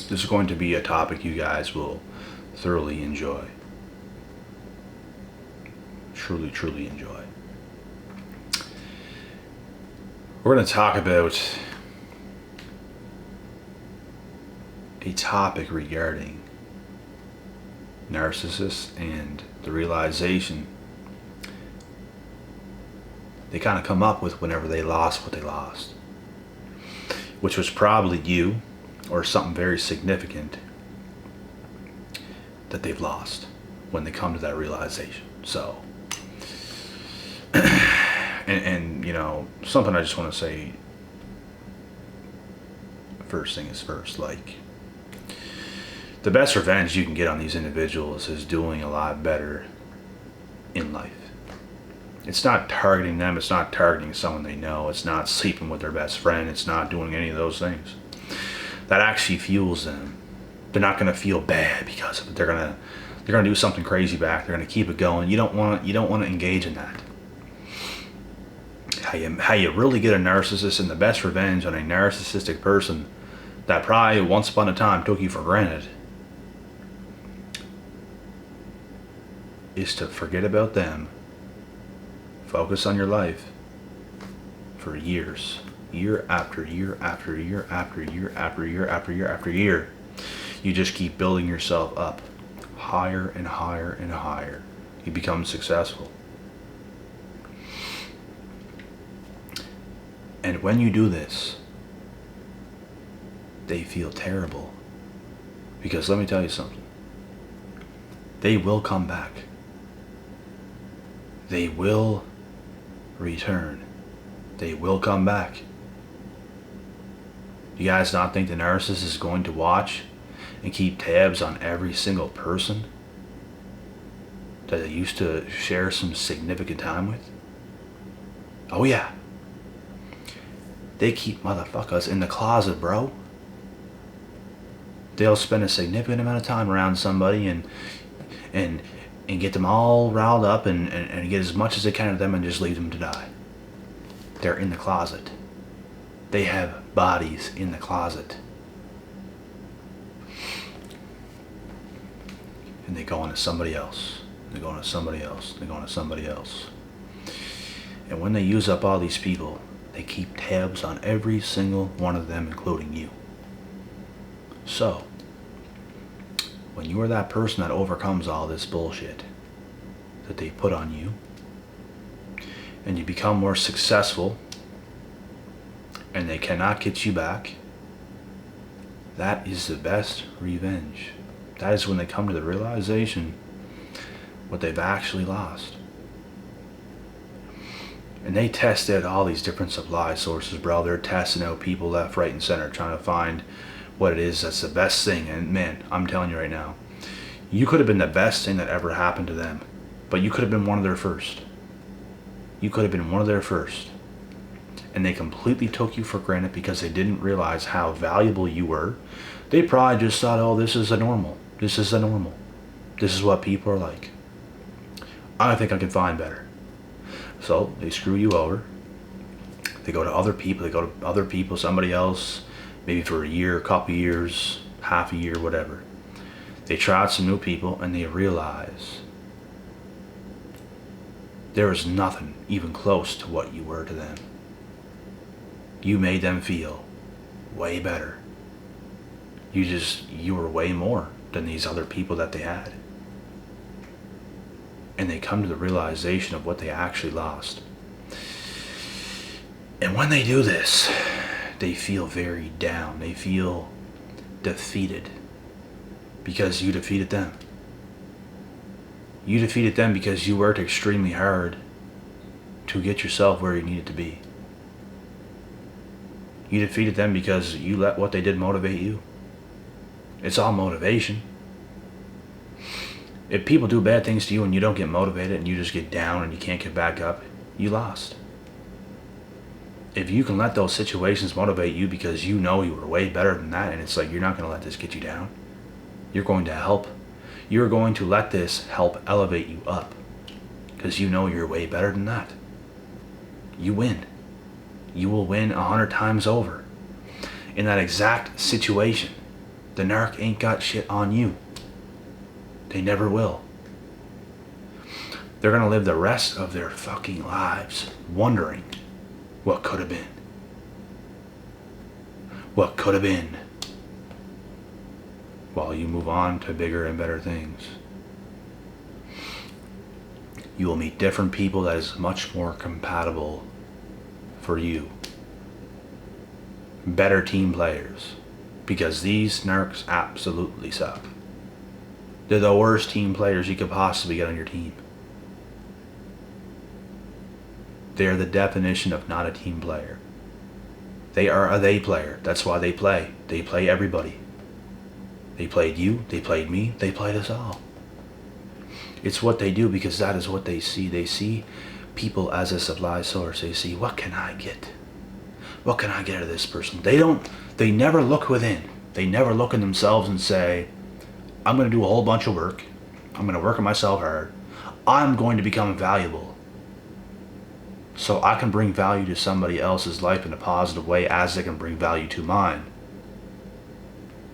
This is going to be a topic you guys will thoroughly enjoy. Truly, truly enjoy. We're going to talk about a topic regarding narcissists and the realization they kind of come up with whenever they lost what they lost, which was probably you or something very significant that they've lost when they come to that realization. So, and you know, something I just want to say, first thing is first, like, the best revenge you can get on these individuals is doing a lot better in life. It's not targeting them, it's not targeting someone they know, it's not sleeping with their best friend, it's not doing any of those things. That actually fuels them. They're not going to feel bad because of it. They're going to do something crazy back. They're going to keep it going. You don't want to engage in that. How you really get a narcissist, and the best revenge on a narcissistic person that probably once upon a time took you for granted, is to forget about them, focus on your life for years, year after year after year after year after year after year after year. You just keep building yourself up higher and higher and higher. You become successful. And when you do this, they feel terrible. Because let me tell you something. They will come back. They will return. They will come back. You guys not think the narcissist is going to watch and keep tabs on every single person that they used to share some significant time with? Oh yeah. They keep motherfuckers in the closet, bro. They'll spend a significant amount of time around somebody and get them all riled up and get as much as they can of them and just leave them to die. They're in the closet. They have bodies in the closet. And they go on to somebody else. They go on to somebody else. They go on to somebody else. And when they use up all these people, they keep tabs on every single one of them, including you. So, when you are that person that overcomes all this bullshit that they put on you, and you become more successful, and they cannot get you back, that is the best revenge. That is when they come to the realization what they've actually lost. And they test out all these different supply sources, bro. They're testing out people left, right, and center, trying to find what it is that's the best thing. And man, I'm telling you right now, you could have been the best thing that ever happened to them, but you could have been one of their first. You could have been one of their first. And they completely took you for granted because they didn't realize how valuable you were. They probably just thought, oh, this is the normal. This is the normal. This is what people are like. I think I can find better. So they screw you over. They go to other people, somebody else, maybe for a year, a couple years, half a year, whatever. They try out some new people and they realize there is nothing even close to what you were to them. You made them feel way better. You were way more than these other people that they had. And they come to the realization of what they actually lost. And when they do this, they feel very down. They feel defeated because you defeated them. You defeated them because you worked extremely hard to get yourself where you needed to be. You defeated them because you let what they did motivate you. It's all motivation. If people do bad things to you and you don't get motivated and you just get down and you can't get back up, you lost. If you can let those situations motivate you because you know you were way better than that, and it's like you're not going to let this get you down. You're going to help. You're going to let this help elevate you up because you know you're way better than that. You win. You will win 100 times over in that exact situation. The narc ain't got shit on you. They never will. They're gonna live the rest of their fucking lives wondering what could have been. What could have been. While you move on to bigger and better things. You will meet different people that is much more compatible for you. Better team players. Because these narcs absolutely suck. They're the worst team players you could possibly get on your team. They're the definition of not a team player. They are a they player. That's why they play. They play everybody. They played you, they played me, they played us all. It's what they do because that is what they see. They see people as a supply source. They see, what can I get? What can I get out of this person? They never look within. They never look in themselves and say, I'm going to do a whole bunch of work. I'm going to work on myself hard. I'm going to become valuable. So I can bring value to somebody else's life in a positive way as they can bring value to mine.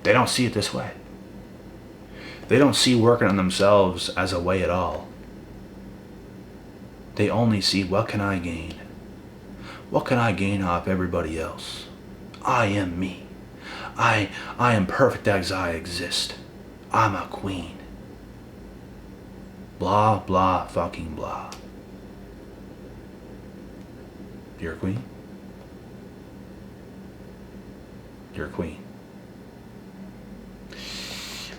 They don't see it this way. They don't see working on themselves as a way at all. They only see, what can I gain? What can I gain off everybody else? I am me. I am perfect as I exist. I'm a queen. Blah, blah, fucking blah. You're a queen? You're a queen.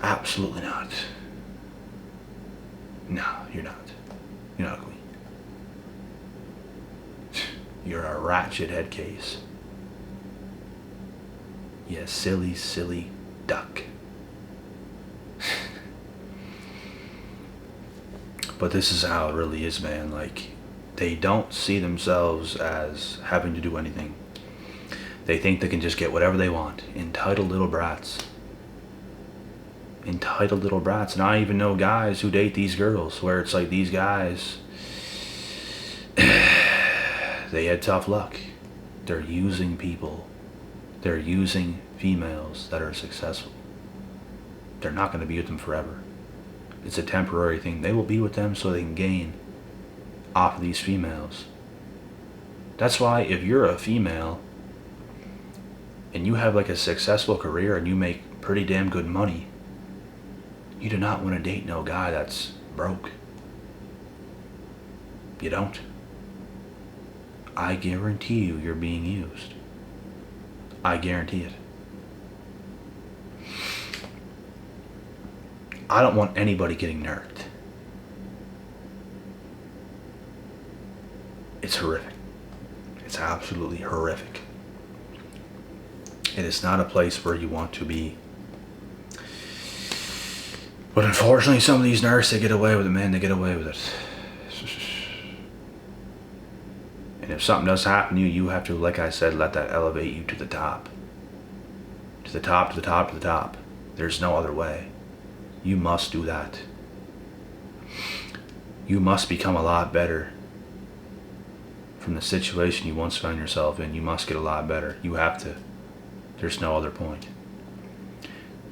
Absolutely not. No, you're not. You're not a queen. You're a ratchet head case. You silly, silly duck. But this is how it really is, man. Like, they don't see themselves as having to do anything. They think they can just get whatever they want. Entitled little brats. Entitled little brats. And I even know guys who date these girls where it's like these guys, they had tough luck. They're using people. They're using females that are successful. They're not going to be with them forever. It's a temporary thing. They will be with them so they can gain off of these females. That's why if you're a female and you have like a successful career and you make pretty damn good money, you do not want to date no guy that's broke. You don't. I guarantee you're being used. I guarantee it. I don't want anybody getting nerfed. It's horrific. It's absolutely horrific. It is not a place where you want to be. But unfortunately, some of these narcs, they get away with it, man. They get away with it. And if something does happen to you, you have to, like I said, let that elevate you to the top. To the top, to the top, to the top. There's no other way. You must do that. You must become a lot better from the situation you once found yourself in. You must get a lot better. You have to. There's no other point.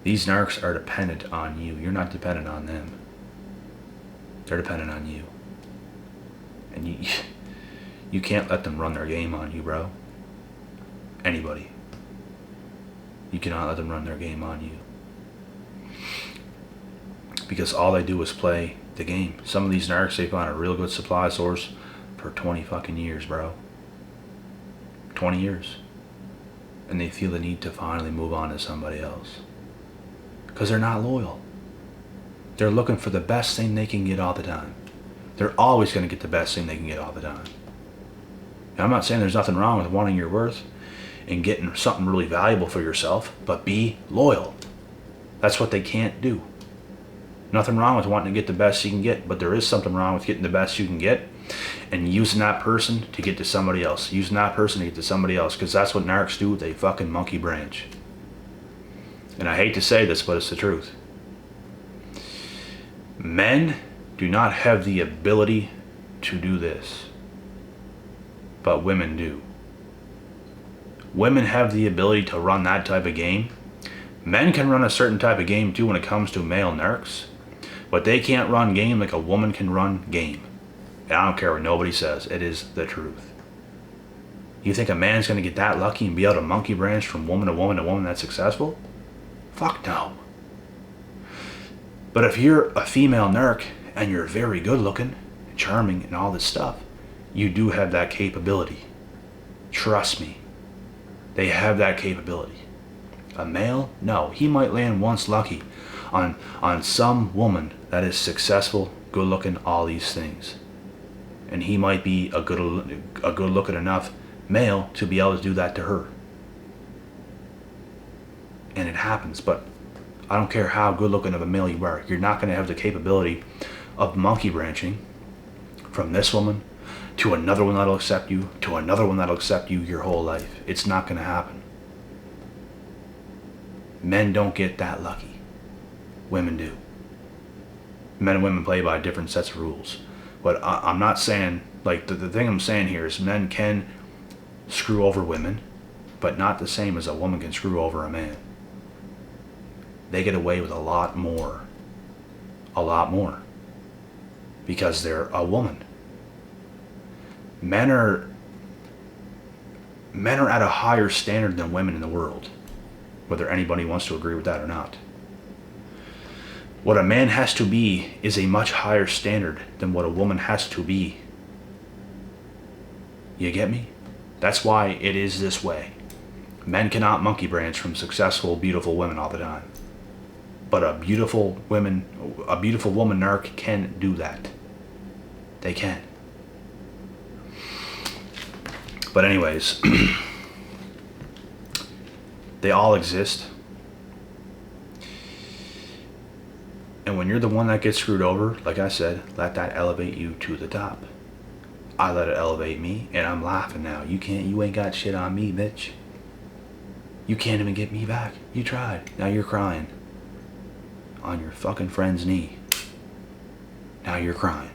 These narcs are dependent on you. You're not dependent on them. They're dependent on you. And you can't let them run their game on you, bro. Anybody. You cannot let them run their game on you. Because all they do is play the game. Some of these narcs, they find a real good supply source for 20 fucking years, bro. 20 years. And they feel the need to finally move on to somebody else. Because they're not loyal. They're looking for the best thing they can get all the time. They're always going to get the best thing they can get all the time. Now, I'm not saying there's nothing wrong with wanting your worth and getting something really valuable for yourself, but be loyal. That's what they can't do. Nothing wrong with wanting to get the best you can get, but there is something wrong with getting the best you can get and using that person to get to somebody else. Using that person to get to somebody else, because that's what narcs do. They fucking monkey branch. And I hate to say this, but it's the truth. Men do not have the ability to do this, but women do. Women have the ability to run that type of game. Men can run a certain type of game too when it comes to male narcs, but they can't run game like a woman can run game. And I don't care what nobody says, it is the truth. You think a man's gonna get that lucky and be able to monkey branch from woman to woman to woman that's successful? Fuck no. But if you're a female narc and you're very good looking, charming, and all this stuff, you do have that capability. Trust me. They have that capability. A male? No. He might land once lucky on some woman that is successful, good looking, all these things. And he might be a good looking enough male to be able to do that to her. And it happens, but I don't care how good looking of a male you are, you're not going to have the capability of monkey branching from this woman to another one that'll accept you, to another one that'll accept you your whole life. It's not going to happen. Men don't get that lucky. Women do. Men and women play by different sets of rules. But I'm not saying, like, the thing I'm saying here is men can screw over women, but not the same as a woman can screw over a man. They get away with a lot more. A lot more. Because they're a woman. Men are at a higher standard than women in the world, whether anybody wants to agree with that or not. What a man has to be is a much higher standard than what a woman has to be. You get me? That's why it is this way. Men cannot monkey branch from successful, beautiful women all the time. But a beautiful woman narc can do that. They can. But anyways, they all exist. And when you're the one that gets screwed over, like I said, let that elevate you to the top. I let it elevate me, and I'm laughing now. You ain't got shit on me, bitch. You can't even get me back. You tried. Now you're crying. On your fucking friend's knee. Now you're crying.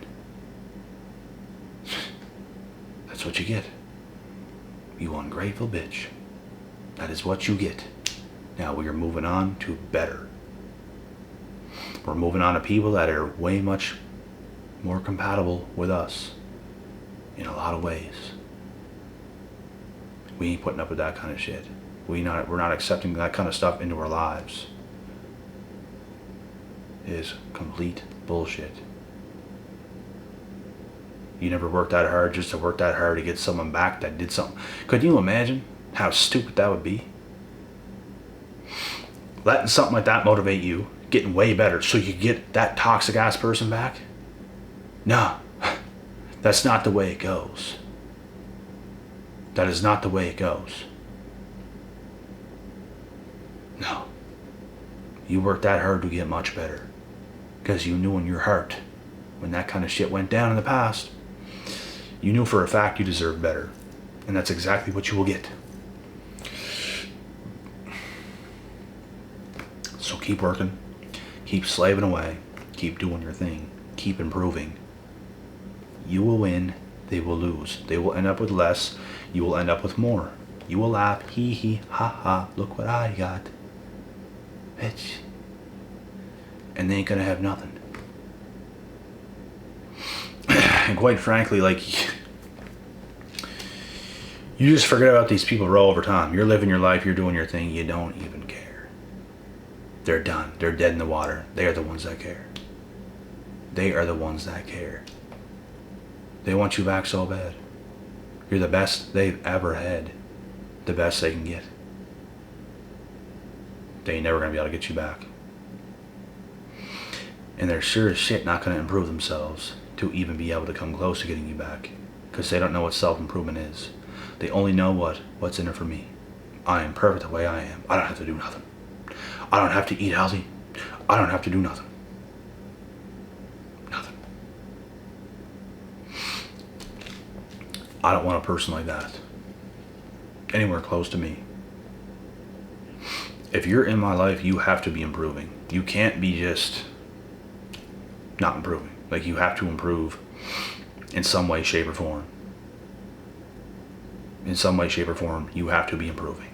That's what you get. You ungrateful bitch. That is what you get. Now we are moving on to better. We're moving on to people that are way much more compatible with us in a lot of ways. We ain't putting up with that kind of shit. We're not accepting that kind of stuff into our lives. It is complete bullshit. You never worked that hard just to work that hard to get someone back that did something. Could you imagine how stupid that would be? Letting something like that motivate you, getting way better so you get that toxic ass person back? No, that's not the way it goes. That is not the way it goes. No. You worked that hard to get much better. Because you knew in your heart, when that kind of shit went down in the past, you knew for a fact you deserved better. And that's exactly what you will get. So keep working. Keep slaving away. Keep doing your thing. Keep improving. You will win. They will lose. They will end up with less. You will end up with more. You will laugh. Hee hee. Ha ha. Look what I got. Bitch. And they ain't gonna have nothing. And quite frankly, like, you just forget about these people roll over time. You're living your life, you're doing your thing, you don't even care. They're done. They're dead in the water. They are the ones that care. They are the ones that care. They want you back so bad. You're the best they've ever had. The best they can get. They ain't never gonna be able to get you back. And they're sure as shit not gonna improve themselves to even be able to come close to getting you back. Because they don't know what self-improvement is. They only know what's in it for me. I am perfect the way I am. I don't have to do nothing. I don't have to eat healthy. I don't have to do nothing. Nothing. I don't want a person like that anywhere close to me. If you're in my life, you have to be improving. You can't be just not improving. Like, you have to improve in some way, shape, or form. In some way, shape, or form, you have to be improving.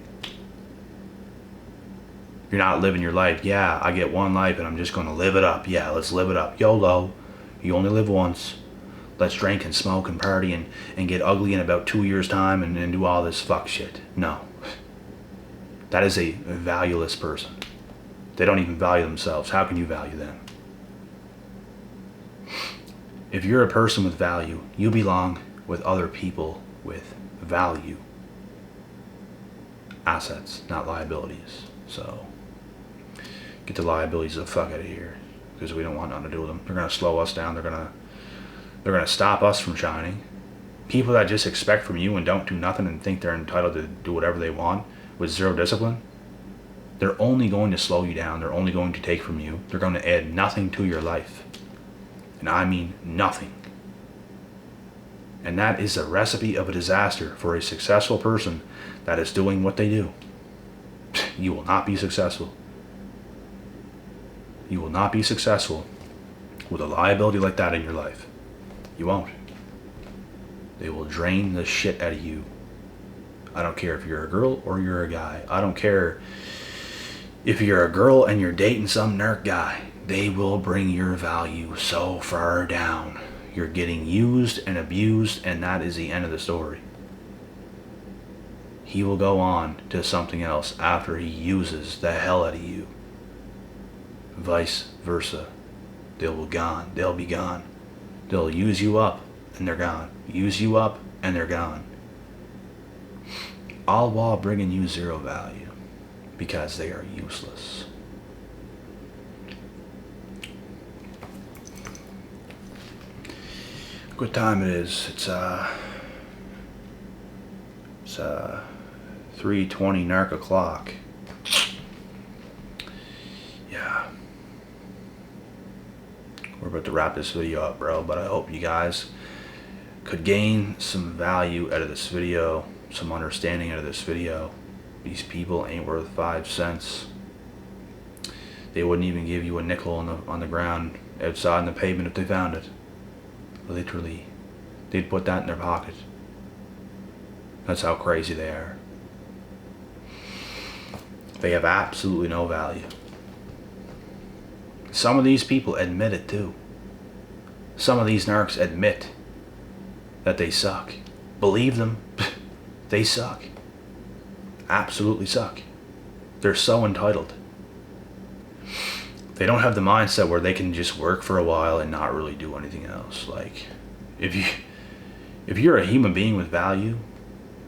You're not living your life. Yeah, I get one life and I'm just going to live it up. Yeah, let's live it up. YOLO. You only live once. Let's drink and smoke and party and get ugly in about 2 years' time and do all this fuck shit. No. That is a valueless person. They don't even value themselves. How can you value them? If you're a person with value, you belong with other people with value. Assets, not liabilities. So, get the liabilities the fuck out of here. Because we don't want nothing to do with them. They're going to slow us down. They're going to stop us from shining. People that just expect from you and don't do nothing and think they're entitled to do whatever they want with zero discipline, they're only going to slow you down. They're only going to take from you. They're going to add nothing to your life. And I mean nothing. And that is a recipe of a disaster for a successful person that is doing what they do. You will not be successful. You will not be successful with a liability like that in your life. You won't. They will drain the shit out of you. I don't care if you're a girl or you're a guy. I don't care if you're a girl and you're dating some narc guy. They will bring your value so far down. You're getting used and abused, and that is the end of the story. He will go on to something else after he uses the hell out of you. Vice versa. They'll be gone. They'll be gone. They'll use you up and they're gone. Use you up and they're gone. All while bringing you zero value because they are useless. What time it is? It's 3:20 narc o'clock. Yeah. We're about to wrap this video up, bro, but I hope you guys could gain some value out of this video, some understanding out of this video. These people ain't worth 5 cents. They wouldn't even give you a nickel on the ground outside on the pavement if they found it. Literally. They'd put that in their pocket. That's how crazy they are. They have absolutely no value. Some of these people admit it too. Some of these narcs admit that they suck. Believe them. They suck. Absolutely suck. They're so entitled. They don't have the mindset where they can just work for a while and not really do anything else. Like, if you're a human being with value,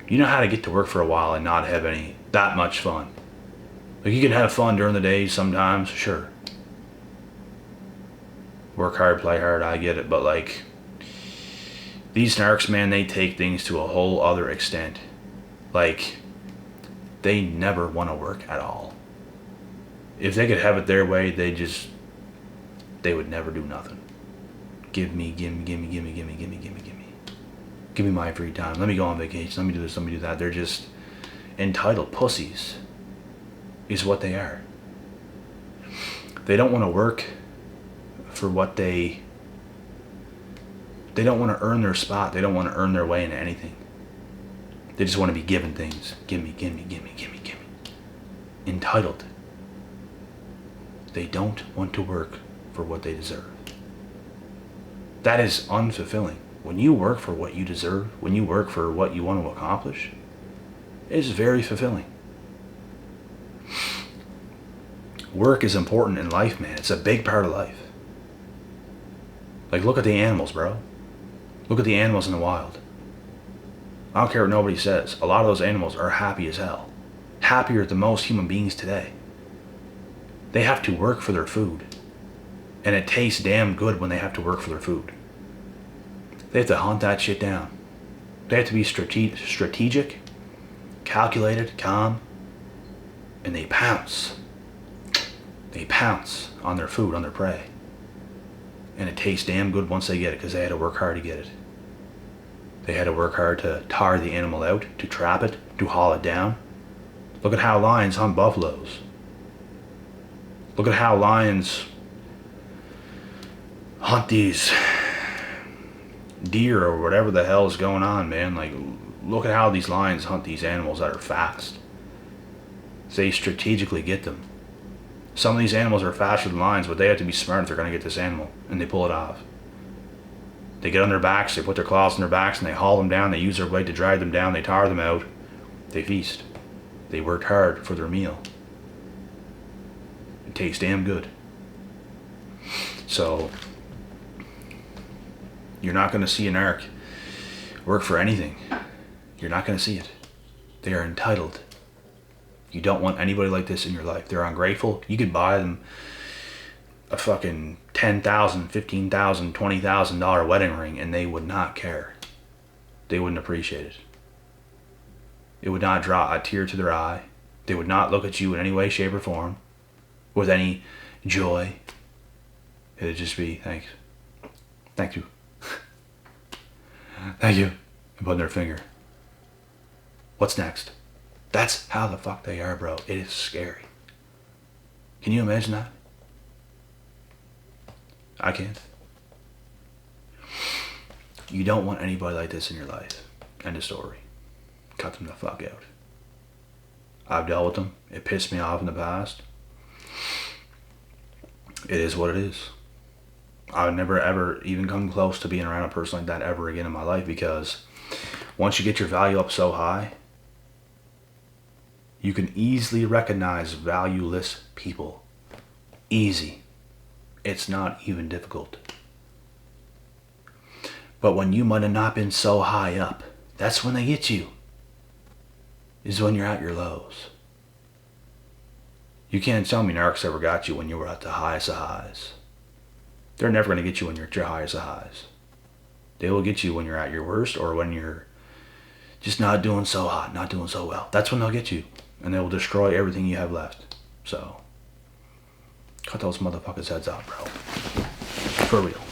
you know how to get to work for a while and not have that much fun. Like, you can have fun during the day sometimes, sure. Work hard, play hard, I get it, but like, these narcs, man, they take things to a whole other extent. Like, they never want to work at all. If they could have it their way, they would never do nothing. Give me. Give me my free time. Let me go on vacation. Let me do this, let me do that. They're just entitled pussies is what they are. They don't want to work for what they don't want to earn their spot. They don't want to earn their way into anything. They just want to be given things. Gimme. Entitled. They don't want to work for what they deserve. That is unfulfilling. When you work for what you deserve, when you work for what you want to accomplish, it is very fulfilling. Work is important in life, man. It's a big part of life. Like, look at the animals, bro. Look at the animals in the wild. I don't care what nobody says. A lot of those animals are happy as hell. Happier than most human beings today. They have to work for their food. And it tastes damn good when they have to work for their food. They have to hunt that shit down. They have to be strategic, calculated, calm, and they pounce. They pounce on their food, on their prey. And it tastes damn good once they get it, because they had to work hard to get it. They had to work hard to tire the animal out, to trap it, to haul it down. Look at how lions hunt buffaloes. Look at how lions hunt these deer or whatever the hell is going on, man. Like, look at how these lions hunt these animals that are fast. They strategically get them. Some of these animals are faster than lions, but they have to be smart if they're going to get this animal, and they pull it off. They get on their backs, they put their claws on their backs, and they haul them down. They use their weight to drag them down. They tire them out. They feast. They worked hard for their meal. It tastes damn good. So, you're not going to see an narc work for anything. You're not going to see it. They are entitled. You don't want anybody like this in your life. They're ungrateful. You could buy them a fucking $10,000, $15,000, $20,000 wedding ring and they would not care. They wouldn't appreciate it. It would not draw a tear to their eye. They would not look at you in any way, shape, or form with any joy. It would just be, thanks. Thank you. Thank you. And putting their finger. What's next? That's how the fuck they are, bro. It is scary. Can you imagine that? I can't. You don't want anybody like this in your life. End of story. Cut them the fuck out. I've dealt with them. It pissed me off in the past. It is what it is. I would never ever even come close to being around a person like that ever again in my life, because once you get your value up so high, you can easily recognize valueless people. Easy. It's not even difficult. But when you might have not been so high up, that's when they get you. Is when you're at your lows. You can't tell me narcs ever got you when you were at the highest of highs. They're never going to get you when you're at your highest of highs. They will get you when you're at your worst, or when you're just not doing so hot, not doing so well. That's when they'll get you. And they will destroy everything you have left. So, cut those motherfuckers' heads off, bro. For real.